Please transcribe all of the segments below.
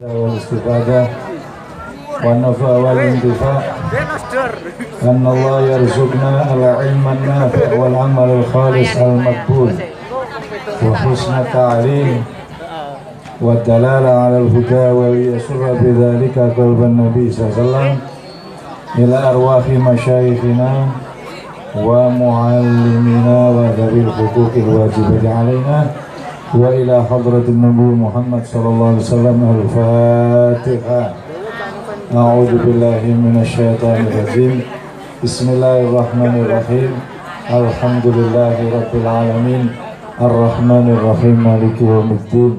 والاستفادة والنفع والانتفاع أن الله يرزقنا العلم النافع والعمل الخالص المقبول وحسن التعليم والدلالة على الهدى وليسر بذلك قلب النبي صلى الله عليه وسلم إلى أرواح مشايخنا ومعلمنا وذوي الحقوق الواجبة علينا وإلى حضرة النبي محمد صلى الله عليه وسلم. الفاتحة. أعوذ بالله من الشيطان الرجيم. بسم الله الرحمن الرحيم. الحمد لله رب العالمين الرحمن الرحيم مالك يوم الدين.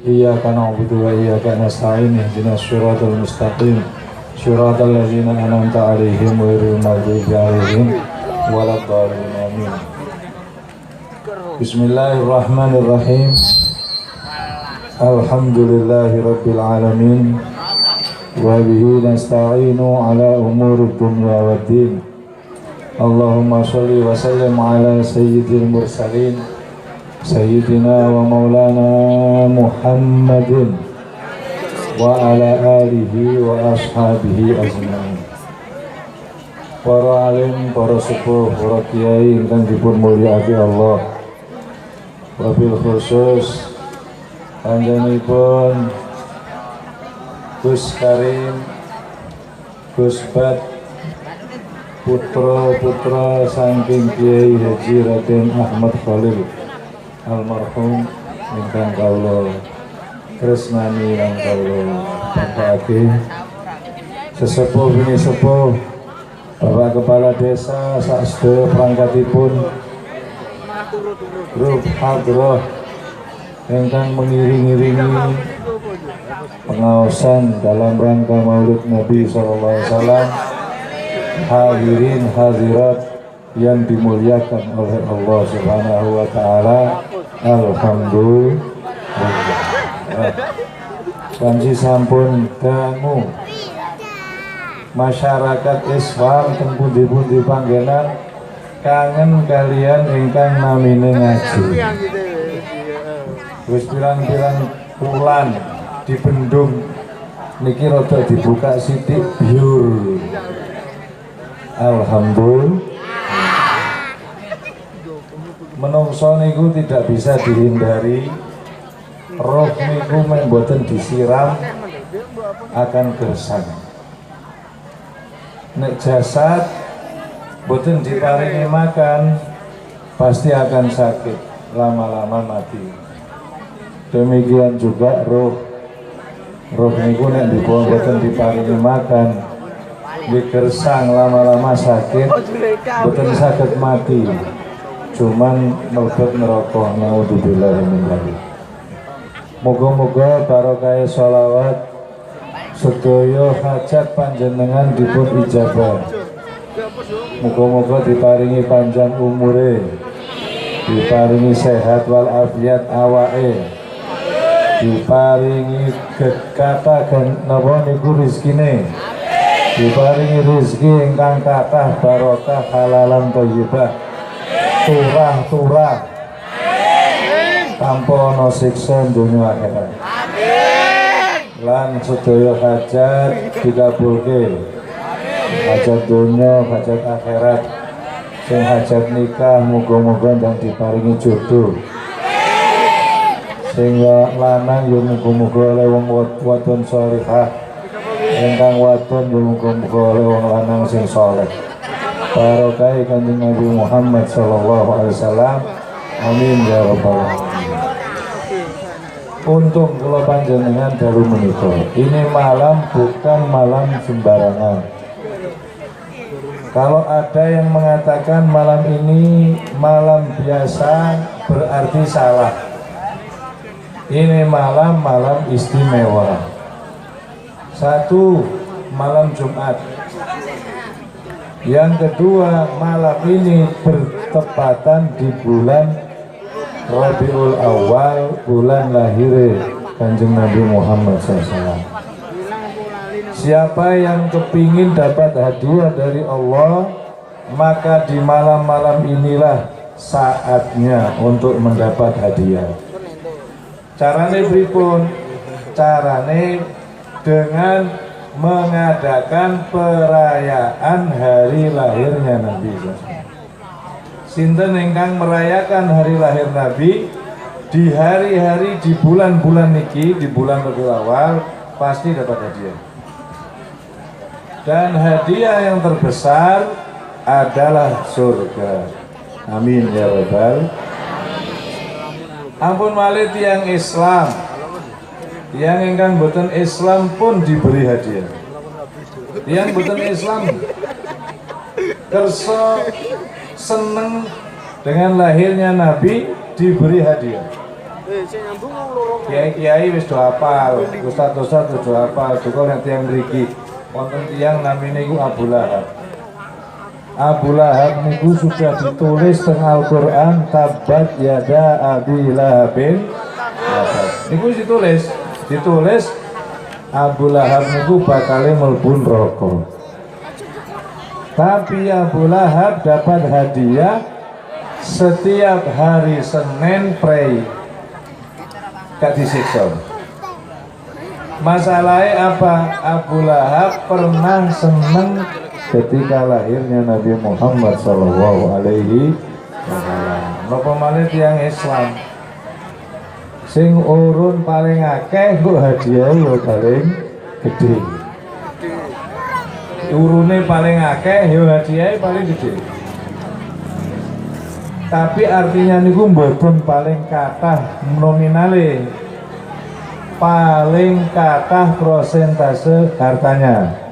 إياك نعبد وإياك نستعين. اهدنا الصراط المستقيم صراط الذين أنعمت عليهم غير المغضوب عليهم ولا الضالين. آمين. Bismillahirrahmanirrahim. Alhamdulillahi rabbil alamin wa bihi nasta'inu ala umuri dunya waddin. Allahumma sholli wa sallim ala sayyidil mursalin sayyidina wa maulana Muhammadin wa ala alihi wa ashabihi ajma'in. Para alim, para sepuh, para kiai ingkang dipun mulyakake Allah, wabil khusus panjenenganipun Gus Karim, Gus Bad, putra-putra saking Kiai Haji Raden Ahmad Khalil almarhum ingkang kawula tresnani lan kawula banggaake, sesepuh bini sepuh, Bapak Kepala Desa saestaya perangkatipun, grup hadroh yang mengiring-iringi pengaosan dalam rangka Maulid Nabi SAW, hadirin hadirat yang dimuliakan oleh Allah Subhanahu wa Ta'ala. Alhamdulillah. Kanji sampun dangu masyarakat Islam teng pundi-pundi panggenan kangen kalian ingkang namine ngaji. Wis pirang-pirang bulan di bendung niki rada dibuka sithik biur. Alhamdulillah. Menungso niku tidak bisa dihindari, roh niku men boten disiram akan gersang. Nek jasad boten diparingi makan pasti akan sakit, lama-lama mati. Demikian juga roh niku nek boten diparingi makan digersang, lama-lama sakit, boten saged mati, cuman mlebet neraka. Naudzubillah min dzalik. Moga-moga barokah sholawat sedaya hajat panjenengan dipun ijabah. Muga-muga diparingi panjang umure, diparingi sehat wal afiat awake, diparingi kata napa niku rezekine, diparingi rezeki ingkang kathah barokah halalan thayyibah, turah-turah tanpa ana siksa donya akhirat. Lan sedaya hajat dikabulke, hajat dunia, hajat akhirat, sing hajat nikah muga-muga dan diparingi jodoh, sehingga lanang yo muga-muga oleh wong wadon shalihah, ingkang wadon yo muga-muga oleh wong lanang sing saleh. Barokah Kanjeng Nabi Muhammad sallallahu alaihi wasallam. Amin ya rabbal alamin. Untung kula panjenengan dalu menika. Ini malam bukan malam sembarangan. Kalau ada yang mengatakan malam ini malam biasa berarti salah. Ini malam istimewa. Satu, malam Jumat. Yang kedua, malam ini bertepatan di bulan Rabiul Awal, bulan lahir Kanjeng Nabi Muhammad SAW. Siapa yang kepingin dapat hadiah dari Allah, maka di malam-malam inilah saatnya untuk mendapat hadiah. Carane pripun? carane dengan mengadakan perayaan hari lahirnya Nabi. Sinten ingkang merayakan hari lahir Nabi di hari-hari di bulan-bulan niki, di bulan Rabiul Awal, pasti dapat hadiah. Dan hadiah yang terbesar adalah surga. Amin ya rabbal. Ampun malih tiyang Islam, yang ingkang boten Islam pun diberi hadiah. Yang boten Islam kersa seneng dengan lahirnya Nabi diberi hadiah. Kiai-kiai wis do hafal, ustaz-ustaz do hafal, juga nek tiyang mriki wonten tiyang namine iku Abu Lahab. Abu Lahab niku sudah ditulis teng Al-Qur'an, tabat yada Abi Lahabin. Niku ditulis Abu Lahab niku bakal mlebu neraka. Tapi Abu Lahab dapat hadiah setiap hari Senin prei gak disiksa. Masalahnya apa? Abu Lahab pernah seneng ketika lahirnya Nabi Muhammad Sallallahu Alaihi Wasallam. Napa malih tiyang Islam sing urun paling akeh kok hadiah yo paling gede. Urune paling akeh yo hadiah paling gede. Tapi artinya niku mboten paling kathah nominale, paling kathah persentase hartanya.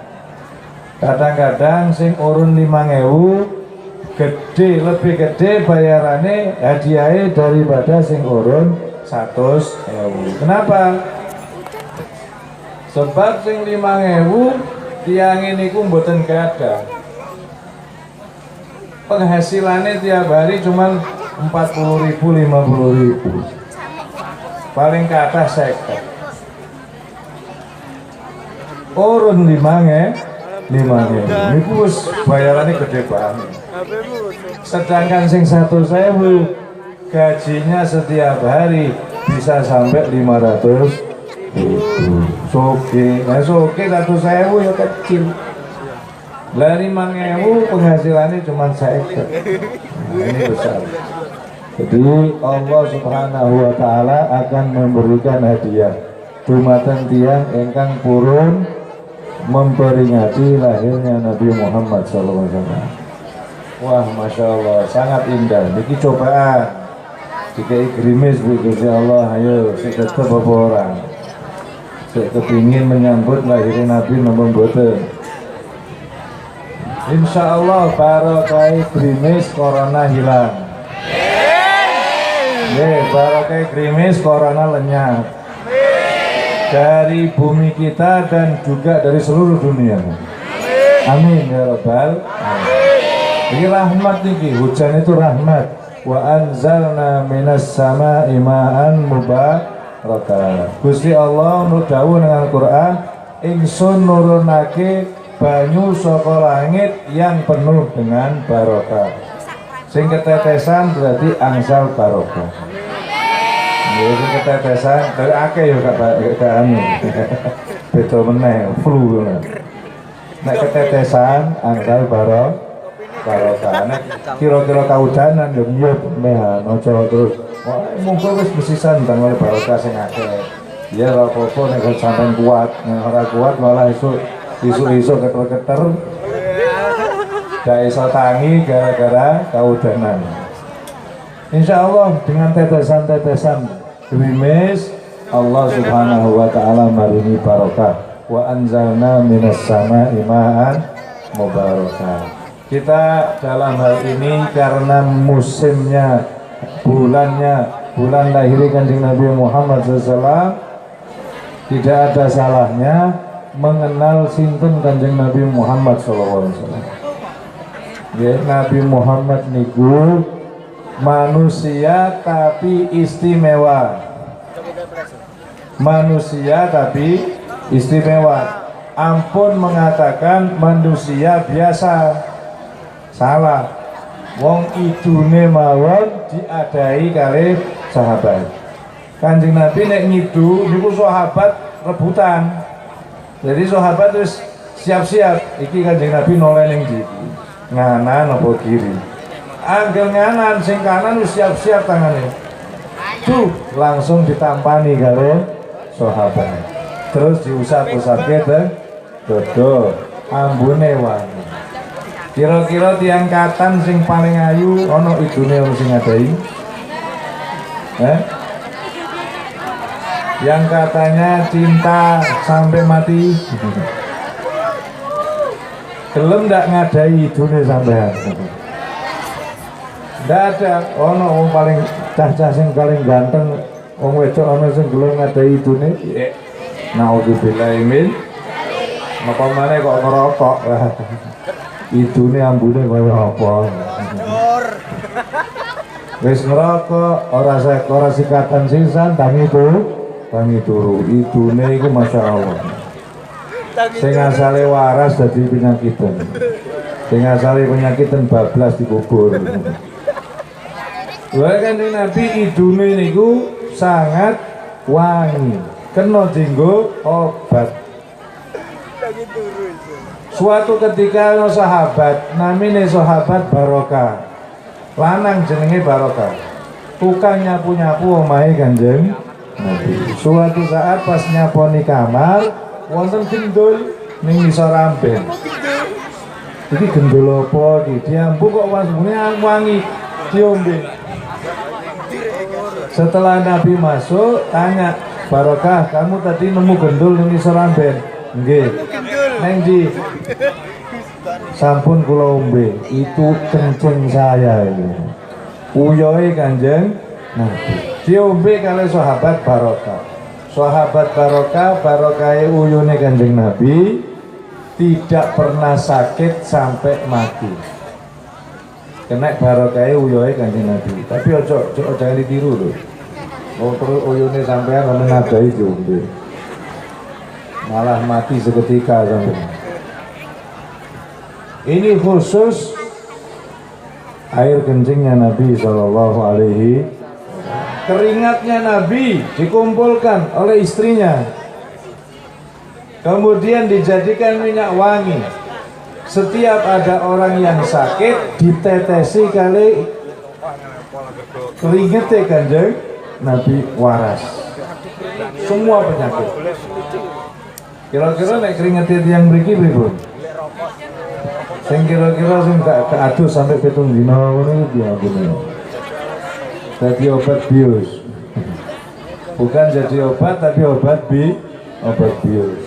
Kadang-kadang sing urun 5.000 gede, lebih gede bayarannya hadiahnya daripada sing urun 100.000. Kenapa? Sebab sing 5.000 tiang ini ku mboten gadah. Penghasilannya tiap hari cuma 40.000, 50.000. Paling kathah 50. Urun 5.000 niku wis bayarannya gede banget. Sedangkan sing 100.000 gajinya setiap hari bisa sampai 500.000. Soge 100.000 ya kecil. Lah 5.000 penghasilannya cuma 50. Nah, ini besar. Jadi Allah Subhanahu wa taala akan memberikan hadiah dumateng tiyang ingkang purun memperingati lahirnya Nabi Muhammad SAW. Wah, masya Allah, sangat indah. Niki cobaan. Jika gerimis begitu Allah, ayo kita tetap orang. Saya kepingin menyambut lahirnya Nabi namun boten. Insya Allah barokah gerimis corona hilang. Barokah gerimis corona lenyap dari bumi kita dan juga dari seluruh dunia. Amin ya rabbal alamin. Ini rahmat nih, hujan itu rahmat. Wa anzalna minas sama'i ma'an mubarakah. Gusti Allah nurdawu dengan Quran, ingsun nurunake banyu saka langit yang penuh dengan barokah. Sing ketetesan berarti angsal barokah. Itu ketetesan dari akeh ya gak anu. Beda meneh flu ngono. Nek ketetesan angsal barokah. Nek kira-kira kaudanan yo nyup mehan aja terus. Monggo wis besisan tang oleh barokah sing akeh. Ya ora apa-apa nek sampean kuat, nek ora kuat malah isu-isu keter-keter. Gak iso tangi gara-gara kaudanan. Insya Allah dengan tetesan-tetesan gerimis Allah Subhanahu wa taala maringi barokah. Wa anzalna minas sama'i ma'an mubarakah. Kita dalam hal ini karena musimnya, bulan lahir Kanjeng Nabi Muhammad SAW, tidak ada salahnya mengenal sinten Kanjeng Nabi Muhammad SAW. Ya, Nabi Muhammad niku manusia tapi istimewa. Manusia tapi istimewa. Ampun mengatakan manusia biasa. Salah. Wong idune mawon diadai kali sahabat. Kanjeng Nabi nek ngidu niku sahabat rebutan. Jadi sahabat terus siap-siap iki Kanjeng Nabi noleh ning ndi nganan apa kiri. Angger nganan sing kanan wis siap-siap tangane. Tuh langsung ditampani karo sahabat. Terus diusap-usapke dodo ambune wangi. Kira-kira tiang katan sing paling ayu ana idune ono sing ngadai. Yang katanya cinta sampai mati. Gelem ndak ngadai idune sampean. Ndak ada ono wong paling cah-cah sing paling ganteng wong wedok ono sing gelem ngadai idune. Naudzubillah min. Napa maneh kok ngerokok. Idune ambune kaya apa. Wis ngerokok ora sikatan sisan tangi turu. Idune iku masyaallah. Sing asale waras dadi penyakitan. Sing asale penyakitan bablas dikubur. Lha Kanjeng Nabi idune niku sangat wangi. Kena dienggo obat. Suatu ketika no sahabat, namine sahabat Barokah. Lanang jenenge Barokah. Tukang nyapu-nyapu omahe Kanjeng Nabi. Suatu saat pas nyaponi kamar, wonten gendul ning ngisor amben. Iki gendul apa iki? Diambu kok wangi diombe. Setelah Nabi masuk, tanya, Barokah, kamu tadi nemu gendul ning ngisor amben? Nggih. Neng di sampun kula ombe, itu kencing saya ini. Uyohe Kanjeng Nabi. Diombe kali sahabat Barokah. Sahabat Barokah, barokahe uyune Kanjeng Nabi tidak pernah sakit sampai mati. Kena barokahe uyohe Kanjeng Nabi. Tapi ojo jangan ditiru lho. Wong terus uyune sampean ora nadai diombe. Malah mati seketika sampai. Ini khusus air kencingnya Nabi Shallallahu Alaihi. Keringatnya Nabi dikumpulkan oleh istrinya, kemudian dijadikan minyak wangi. Setiap ada orang yang sakit ditetesi kali keringetnya Kanjeng Nabi waras semua penyakit. Kira-kira nek keringetnya yang mriki pripun? Sing kira-kira sing gak keadus sampai 7 dina ngono iki diampuni. Dadi obat bius. Bukan jadi obat tapi obat bius.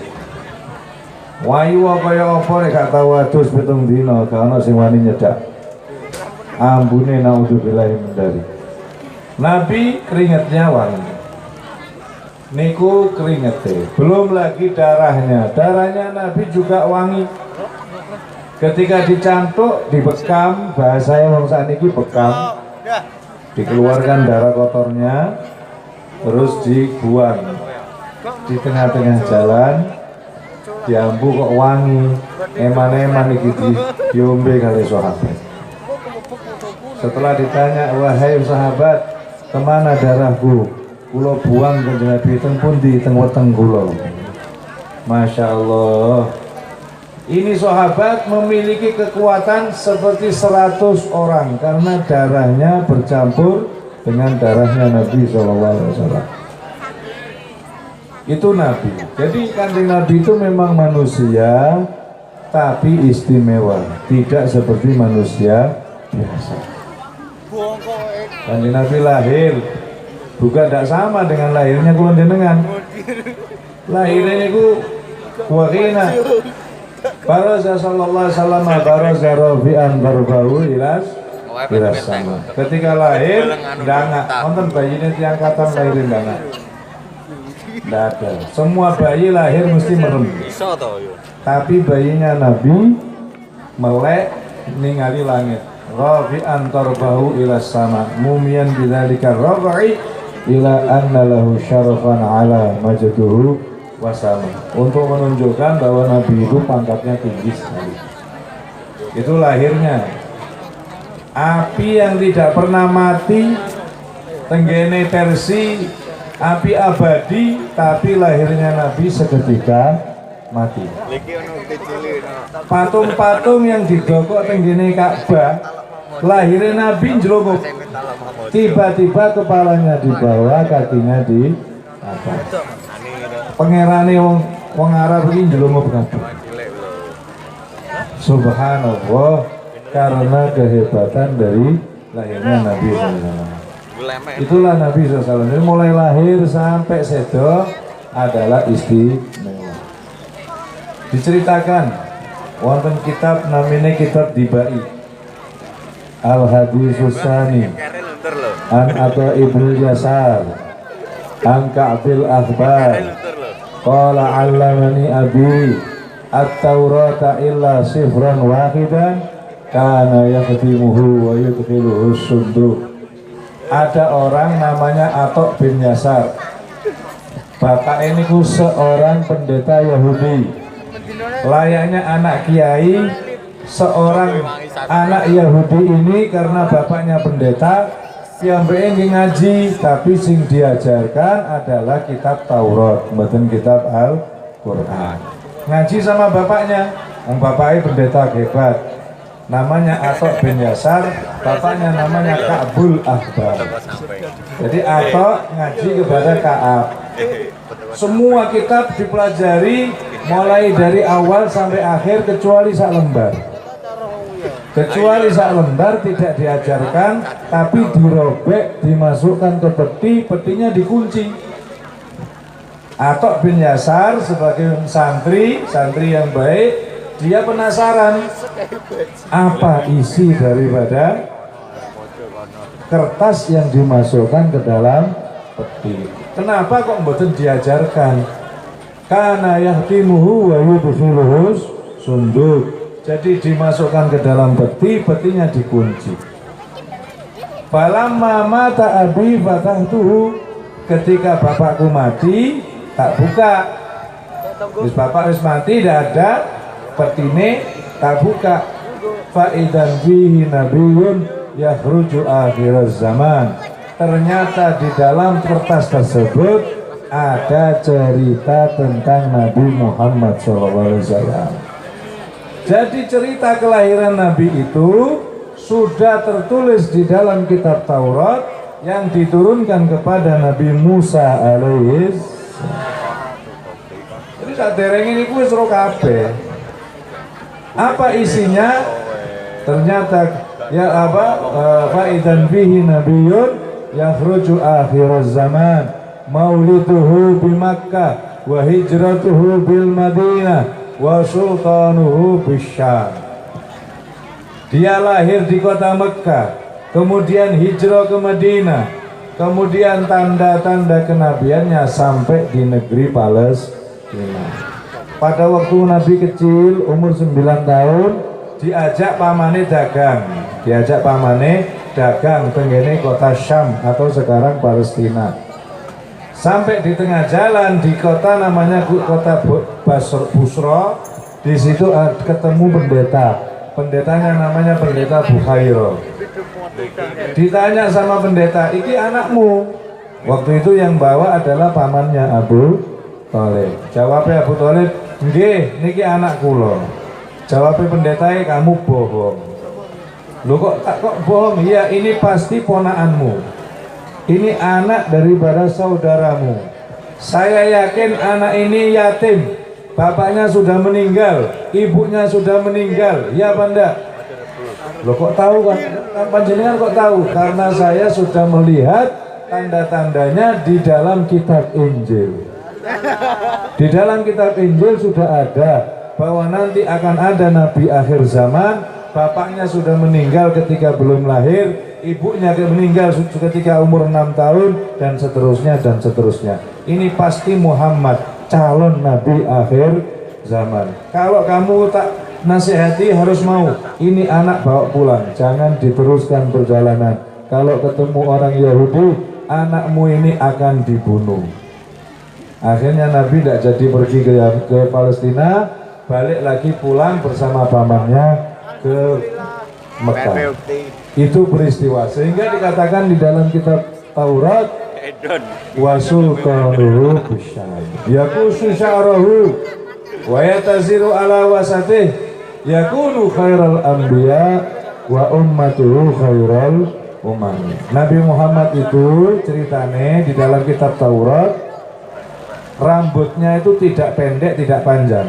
Wayu kaya apa nek gak tau adus 7 dina gak ono sing wani nyedak. Ambune naudzubillah min dzalik. Nabi keringetnya wangi. Niku keringetnya, belum lagi darahnya Nabi juga wangi. Ketika dicantuk, dibekam, bahasanya wong sakniki bekam, dikeluarkan darah kotornya, terus dibuang di tengah-tengah jalan, diambu kok wangi, eman-eman iki diombe kali sahabat. Setelah ditanya, wahai sahabat, kemana darahku? Kulo buang Kanjeng Nabi teng pundi teng weteng kula. Masya Allah. Ini sahabat memiliki kekuatan seperti 100 orang karena darahnya bercampur dengan darahnya Nabi SAW. Itu Nabi. Jadi Kanjeng Nabi itu memang manusia tapi istimewa, tidak seperti manusia biasa. Kanjeng Nabi lahir bukan tidak sama dengan lahirnya kula jenengan. Lahirnya itu wakina baraza sallallahu alaihi wasallam baraza rafi'an barbahu ilas sama. Ketika lahir dangak, nonton bayinya tiang katan lahirin dangak. Tidak ada. Semua bayi lahir mesti merem. Tapi bayinya Nabi melek ningali langit. Rafi'an tarbahu ilas sama. Mumian bidzalika rafi'i ila anna lahu syarafan ala majduhu wasama, untuk menunjukkan bahwa Nabi itu pangkatnya tinggi sekali. Itu lahirnya. Api yang tidak pernah mati tenggene versi api abadi, tapi lahirnya Nabi seketika mati. Patung-patung yang digokok tenggene Ka'bah, lahirnya Nabi njlongok. Tiba-tiba kepalanya di bawah, kakinya di atas. Pangerane wong Arab iki njlongok kabeh. Subhanallah, karena kehebatan dari lahirnya Nabi SAW. Itulah Nabi SAW. Jadi mulai lahir sampai sedo adalah istimewa. Diceritakan wonten kitab namanya kitab Dibai Al-Haditsus Tsani an Atha ibnu Yasar an Ka'bil Akhbar qala 'allamani abi at-taurata illa sifran wahidan kana yakhtimuhu wa yudkhiluhu sunduq. Ada orang namanya Atha bin Yasar. Bapak ini seorang pendeta Yahudi. Layaknya anak kiai, seorang anak Yahudi ini karena bapaknya pendeta, yang pengen ngaji, tapi sing diajarkan adalah kitab Taurat, bukan kitab Al-Quran. Ngaji sama bapaknya, yang bapaknya pendeta hebat, namanya Atha bin Yasar, bapaknya namanya Ka'bul Akhbar. Jadi Atha ngaji kepada Ka'ab. Semua kitab dipelajari mulai dari awal sampai akhir kecuali sak lembar. Kecuali sak lembar tidak diajarkan, tapi dirobek, dimasukkan ke peti, petinya dikunci. Atha bin Yasar sebagai santri yang baik, dia penasaran apa isi daripada kertas yang dimasukkan ke dalam peti. Kenapa kok mboten diajarkan? Kana yahtimuhu wa yudkhiluhu sunduk. Jadi dimasukkan ke dalam peti, petinya dikunci. Falamma mata abi fatahtuhu, ketika bapakku mati, tak buka. Wis bapak wis mati, tidak ada petine, tak buka. Fa idan fihi nabiyyun yakhruju akhir zaman. Ternyata di dalam kertas tersebut ada cerita tentang Nabi Muhammad SAW. Jadi cerita kelahiran Nabi itu sudah tertulis di dalam kitab Taurat yang diturunkan kepada Nabi Musa alaihis. Jadi saat dereng ini kuwi sira kabeh. Apa isinya? Ternyata ya apa? Faidan bihi nabiyyun yakhruju akhir zaman mauliduhu bi Makkah wa hijratuhu bil Madinah wa sultanuhu bisyam. Dia lahir di kota Mekah, kemudian hijrah ke Madinah, kemudian tanda-tanda kenabiannya sampai di negeri Palestina. Pada waktu Nabi kecil umur 9 tahun diajak pamane dagang tenggene kota Syam atau sekarang Palestina. Sampai di tengah jalan di kota namanya kota Busra, di situ ketemu pendeta. Pendetanya namanya pendeta Bukhairo. Ditanya sama pendeta, "Iki anakmu?" Waktu itu yang bawa adalah pamannya Abu Thalib. Jawabnya Abu Thalib, "Nggih, niki anak kula." Jawabnya pendeta, "Kamu bohong." "Loh kok bohong?" "Iya, ini pasti ponakanmu. Ini anak daripada saudaramu. Saya yakin anak ini yatim. Bapaknya sudah meninggal, ibunya sudah meninggal. Ya apa enggak?" "Loh kok tahu kan? Panjenengan kok tahu?" "Karena saya sudah melihat tanda-tandanya di dalam kitab Injil. Di dalam kitab Injil sudah ada bahwa nanti akan ada nabi akhir zaman, bapaknya sudah meninggal ketika belum lahir, ibunya meninggal ketika umur 6 tahun, dan seterusnya dan seterusnya. Ini pasti Muhammad, calon nabi akhir zaman. Kalau kamu tak nasihati harus mau. Ini anak bawa pulang, jangan diteruskan perjalanan. Kalau ketemu orang Yahudi, anakmu ini akan dibunuh." Akhirnya Nabi tidak jadi pergi ke Palestina, balik lagi pulang bersama pamannya ke Mekah. Itu peristiwa, sehingga dikatakan di dalam kitab Taurat, wa sultanuhu bisyai yakusu sya'rahu wa yataziru ala wasatih yakunu khairal anbiya wa ummatuhu khairal umam. Nabi Muhammad itu ceritane di dalam kitab Taurat rambutnya itu tidak pendek tidak panjang,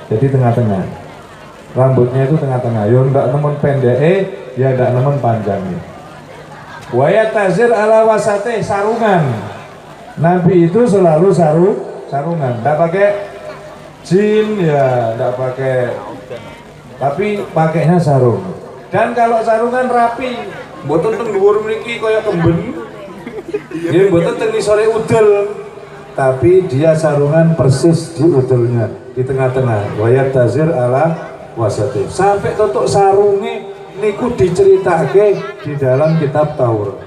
jadi tengah-tengah. Rambutnya itu tengah-tengah, ya ndak nemen pendek ya ndak nemen panjang. Wa yatazir ala wasatih sarungan. Nabi itu selalu sarungan, ndak pakai jin ya, ndak pakai, tapi pakainya sarung. Dan kalau sarungan rapi, mboten teng dhuwur mriki kaya kemben. Nggih mboten teng sore udel, tapi dia sarungan persis di udelnya, di tengah-tengah. Wa yatazir ala wasatih. Sampai tutuk sarunge niku diceritake di dalam kitab Taurat.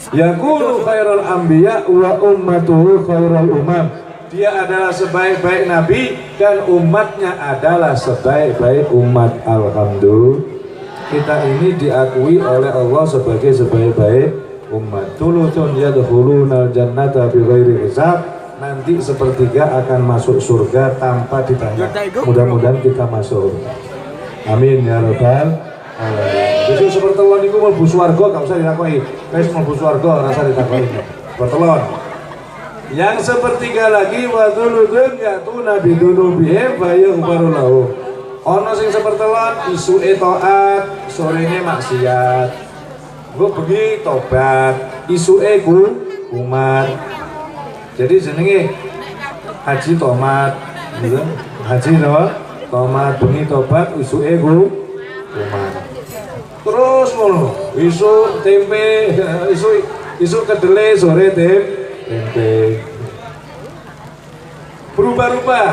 Yakunu khairal anbiya wa ummatuhu khairal umam. Dia adalah sebaik-baik nabi dan umatnya adalah sebaik-baik umat. Alhamdulillah, kita ini diakui oleh Allah sebagai sebaik-baik umat. Tulutun yadkhulunal jannata bighairi hisab. Nanti sepertiga akan masuk surga tanpa ditanya. Mudah-mudahan kita masuk. Amin ya rabbal alamin. Besok sepertelon niku mlebu swarga gak usah ditakoki. Wis mlebu swarga rasa ditakoki. Sepertelon. Yang sepertiga lagi wa dzuludun yatuna bidunubihim fa yughfaru lahu. Ana sing sepertelon isuke taat, sorene maksiat. Engko bengi tobat, isuke kumat. Jadi jenenge haji tomat, gitu. Haji napa? Tomat, bengi tobat, isuke kumat. Terus ngono, isu tempe, isu kedele, sore tempe. Berubah-ubah.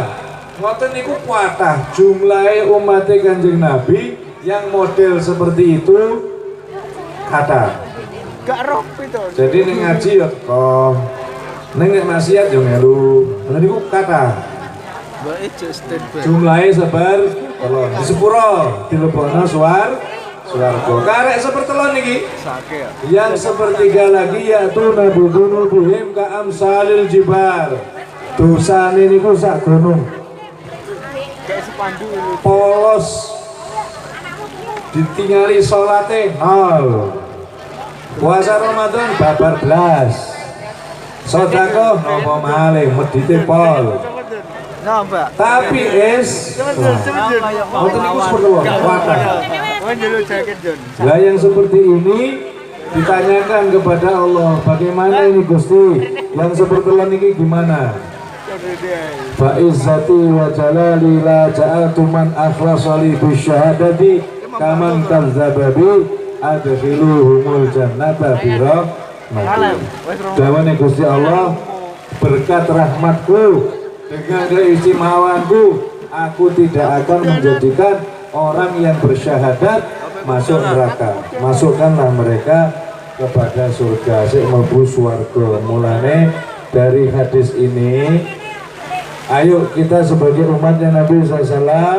Ngoten niku kuatah jumlahe umat Kanjeng Nabi yang model seperti itu kata. Gak roh itu. Jadi ning ngaji ya kok. Ning nek maksiat yo melu. Ngoten niku kata. Jumlahnya sebar telon di sepuro dilebokno swarga. Karek sepertelon niki. Yang sepertiga lagi yaitu nabudunu buhim ka amsalil jibar. Dosane niku sak gunung. Kayak sepandu ini. Polos. Ditingali salate 0. Puasa Ramadan babar blas. Sedekah napa malih medhite pol. Napa? Tapi ngoten niku sepertelon. Kuatah. Lah yang seperti ini ditanyakan kepada Allah, bagaimana ini Gusti? Yang sepertelon ini gimana? Fa izzati wa jalali la ja'atu man akhlasa li bisyahadati kaman kadzdzaba bi adkhiluhumul jannata bi rahmatin. Dawane Gusti Allah, berkat rahmatku dengan keistimewaanku, aku tidak akan menjadikan orang yang bersyahadat masuk neraka. Masukkanlah mereka kepada surga, sik mlebu swarga. Mulane dari hadis ini, ayo kita sebagai umatnya Nabi SAW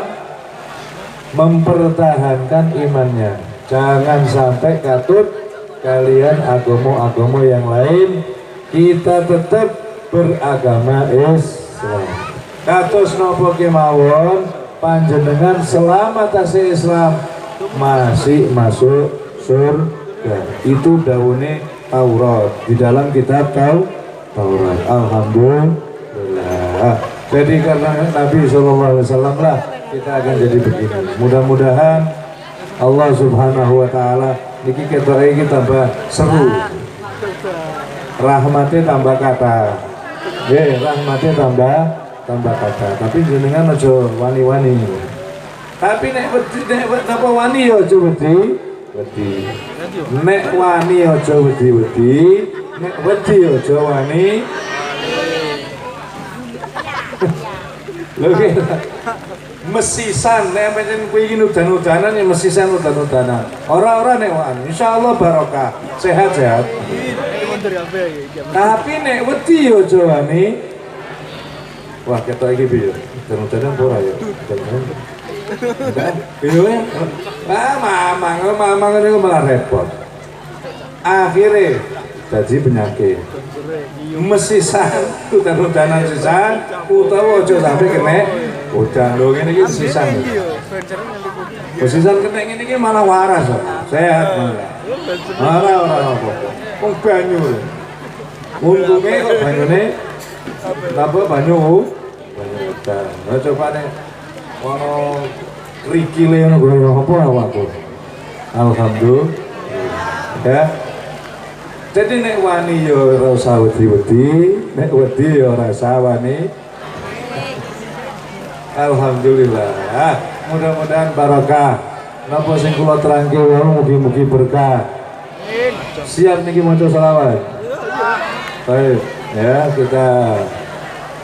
mempertahankan imannya. Jangan sampai katut kalian agama-agama yang lain, kita tetap beragama Islam. Kados napa kemawon panjenengan selama tasih Islam masih masuk surga. Itu daune Taurat di dalam kitab Taurat. Alhamdulillah. Jadi karena Nabi SAW lah kita akan jadi begini. Mudah-mudahan Allah Subhanahu wa taala niki ketoke iki tambah seru. Rahmatnya tambah kata. Nggih, rahmatnya tambah kata. Tapi jenengan aja wani-wani. Tapi nek napa wani ya aja wedi. Nek wani aja wedi. Nek wedi aja wani. Lho mesisan nek pancen kowe iki udan-udanan ya mesisan udan-udanan. Ora nek wani, insyaallah barokah, sehat-sehat. Tapi nek wedi yo aja wani. Wah, ketok iki piye? Udan-udanan ora ya. Iya ya. Mamang niku malah repot. Akhirnya jadi penyakit. Mesisan udan-udanan sisan utawa aja sampai kena udan lho ngene iki sisan. Mesisan kena ngene iki malah waras kok. Sehat malah. Ora apa. Wong banyu. Untunge kok banyune napa banyu udan. Nah coba nek ono krikile ngono kaya apa awakku. Alhamdulillah. Ya. Jadi nek wani ya ora usah wedi-wedi, nek wedi ya ora usah wani. Alhamdulillah. Mudah-mudahan barokah. Napa sing kula terangke wae mugi-mugi berkah. Siap niki maca selawat. Baik, ya kita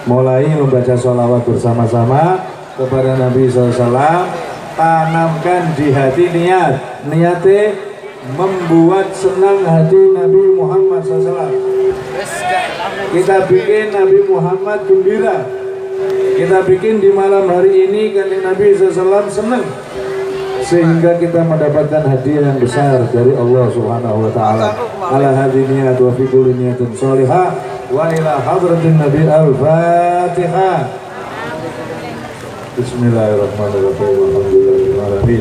mulai membaca sholawat bersama-sama kepada Nabi SAW. Tanamkan di hati niatnya membuat senang hati Nabi Muhammad SAW. Kita bikin Nabi Muhammad gembira. Kita bikin di malam hari ini kan Nabi SAW senang, sehingga kita mendapatkan hadiah yang besar dari Allah Subhanahu wa taala. Ala hadhihi niyat wa fi kulli niyatin shalihah wa ila hadratin Nabi al-Fatihah. Bismillahirrahmanirrahim. Alhamdulillahirabbil alamin.